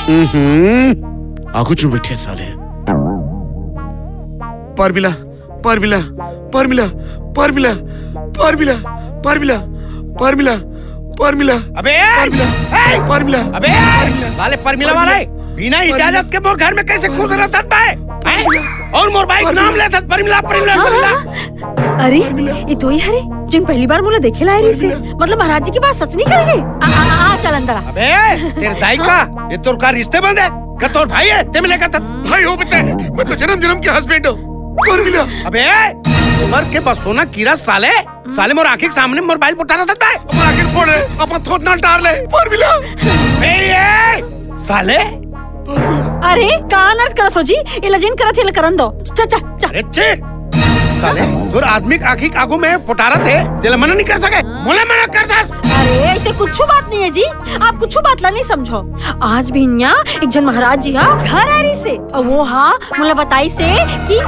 आगू चुप बैठे साले। परमिला परमिला परमिला परमिला परमिला परमिला परमिला परमिला अबे परमिला अबे साले परमिला वाला है बिना इजाजत के मोर घर में कैसे घुस रहा था और मोर बाइक नाम लेता परमिला परमिला परमिला। अरे ये तो ही हरे जिन पहली बार मुझे देखे लाए रही से मतलब महाराज जी की बात सच निकल गई। आ चल अंदर आ। अबे तेरे दाई का ये तोर का रिश्ते बंद है क्या तोर भाई है ते मिलेगा भाई हो बेटे, मैं तो जन्म जन्म के हस्बैंड हूँ। परमिला अबे उमर के बस सोना कीरा साले साले मोर आंखी के सामने मोर बाइल पुटा रहा था अपन आखिर फोड़े अपन थोड़ ना डाल ले। परमिला साले अरे कहाँ नर्स करत हो जी ये लजिन करत है करन दो। चा चा चा अरे चे साले तोर आदमी के आंखी आगू में पुटारा थे तेल मना नहीं कर सके मोले मना कर दस। अरे ऐसे कुछ बात नहीं है जी, आप कुछ बात ला नहीं समझो। आज भी यहाँ एक जन महाराज जी हाँ घर आ रही से और वो हाँ मुझे बताई से कि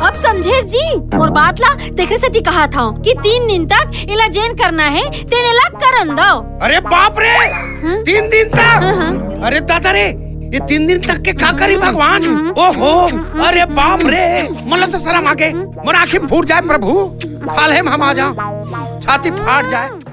अब समझे जी और बात ला देखे से कहा था कि 3 दिन तक इला जैन करना है 3 लाख करन दो। अरे बाप रे 3 दिन तक अरे दादा रे ये 3 दिन तक के का करी भगवान। ओहो अरे बाप रे मतलब तो शर्म आके मोर आंखें फूट जाए प्रभु, काल हम आ जाओ छाती फाट जाए।